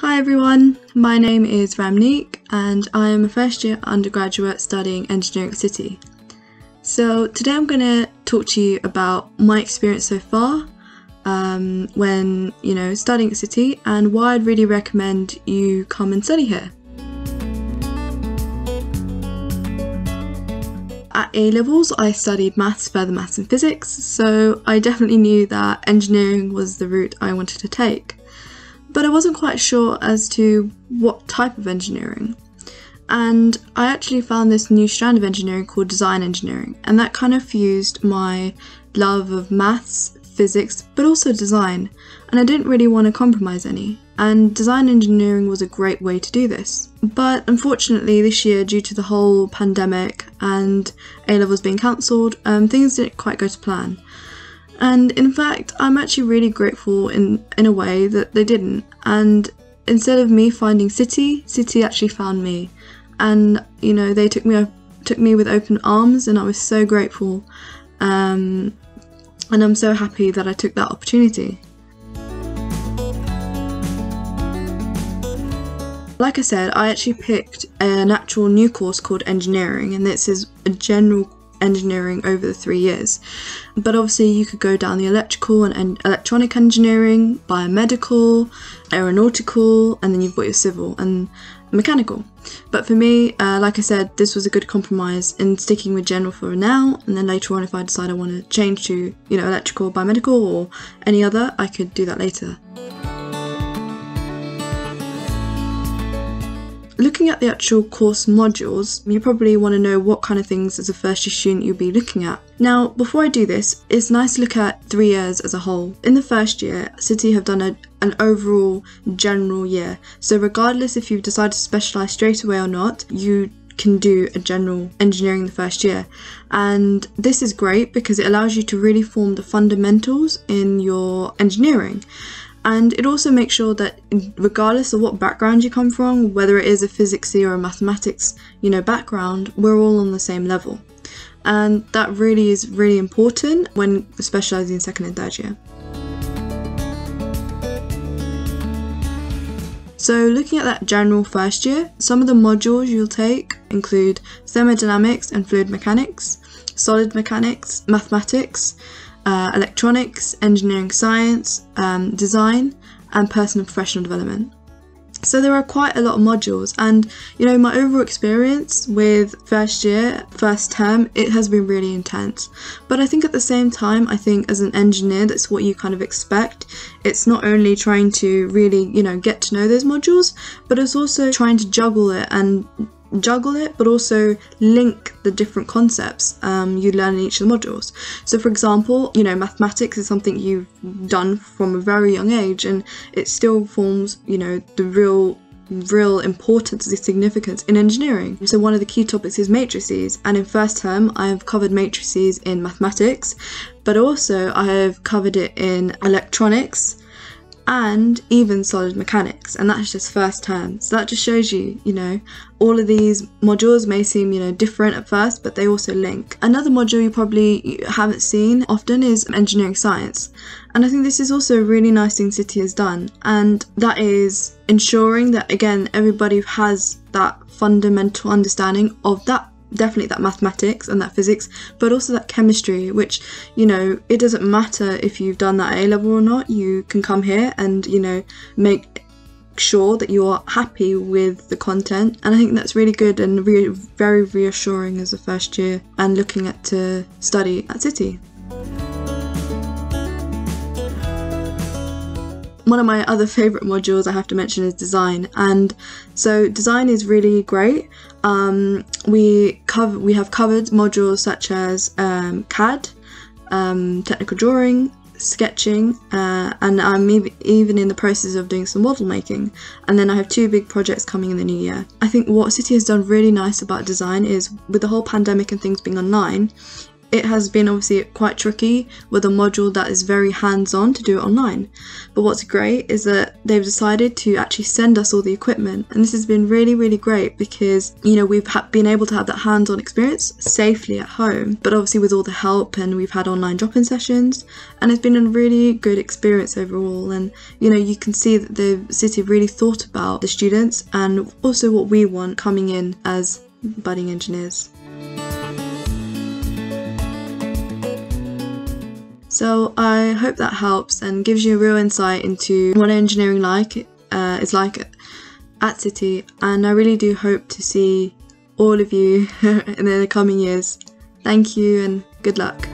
Hi everyone, my name is Ramneek and I am a first year undergraduate studying engineering at City. So today I'm going to talk to you about my experience so far when studying at City and why I'd really recommend you come and study here. At A-levels I studied maths, further maths and physics, so I definitely knew that engineering was the route I wanted to take. But I wasn't quite sure as to what type of engineering. And I actually found this new strand of engineering called design engineering, and that kind of fused my love of maths, physics, but also design, and I didn't really want to compromise any. And design engineering was a great way to do this. But unfortunately this year, due to the whole pandemic and A-levels being cancelled, things didn't quite go to plan. And in fact, I'm actually really grateful in a way that they didn't. And instead of me finding City actually found me. And they took me with open arms, and I was so grateful. And I'm so happy that I took that opportunity. Like I said, I actually picked an actual new course called engineering, and this is a general engineering over the 3 years. But obviously you could go down the electrical and electronic engineering, biomedical, aeronautical, and then you've got your civil and mechanical. But for me, like I said, this was a good compromise in sticking with general for now, and then later on if I decide I want to change to electrical, biomedical or any other, I could do that later. Looking at the actual course modules, you probably want to know what kind of things as a first year student you'll be looking at. Now, before I do this, it's nice to look at 3 years as a whole. In the first year, City have done an overall general year. So regardless if you've decided to specialise straight away or not, you can do a general engineering in the first year. And this is great because it allows you to really form the fundamentals in your engineering. And it also makes sure that regardless of what background you come from, whether it is a physicsy or a mathematics, background, we're all on the same level. And that really is really important when specialising in second and third year. So looking at that general first year, some of the modules you'll take include thermodynamics and fluid mechanics, solid mechanics, mathematics, electronics, engineering science, design, and personal and professional development. So there are quite a lot of modules, and my overall experience with first year, first term, it has been really intense. But I think at the same time, I think as an engineer, that's what you kind of expect. It's not only trying to really, get to know those modules, but it's also trying to juggle it, but also link the different concepts you learn in each of the modules. So for example, mathematics is something you've done from a very young age, and it still forms, the real importance, the significance in engineering. So one of the key topics is matrices, and in first term I have covered matrices in mathematics, but also I have covered it in electronics and even solid mechanics, and that's just first term. So that just shows you, all of these modules may seem, different at first, but they also link. Another module you probably haven't seen often is engineering science. And I think this is also a really nice thing City has done, and that is ensuring that, again, everybody has that fundamental understanding of that, definitely that mathematics and that physics, but also that chemistry, which, it doesn't matter if you've done that A-level or not, you can come here and, make sure that you're happy with the content. And I think that's really good and very reassuring as a first year and looking at to study at City. One of my other favourite modules I have to mention is design, and so design is really great. We have covered modules such as CAD, technical drawing, sketching, and I'm even in the process of doing some model making, and then I have 2 big projects coming in the new year. I think what City has done really nice about design is, with the whole pandemic and things being online, it has been obviously quite tricky with a module that is very hands-on to do it online. But what's great is that they've decided to actually send us all the equipment, and this has been really, really great because, you know, we've been able to have that hands-on experience safely at home, but obviously with all the help, and we've had online drop-in sessions, and it's been a really good experience overall. And, you know, you can see that the city really thought about the students and also what we want coming in as budding engineers. So I hope that helps and gives you a real insight into what engineering is like at City, and I really do hope to see all of you in the coming years. Thank you and good luck.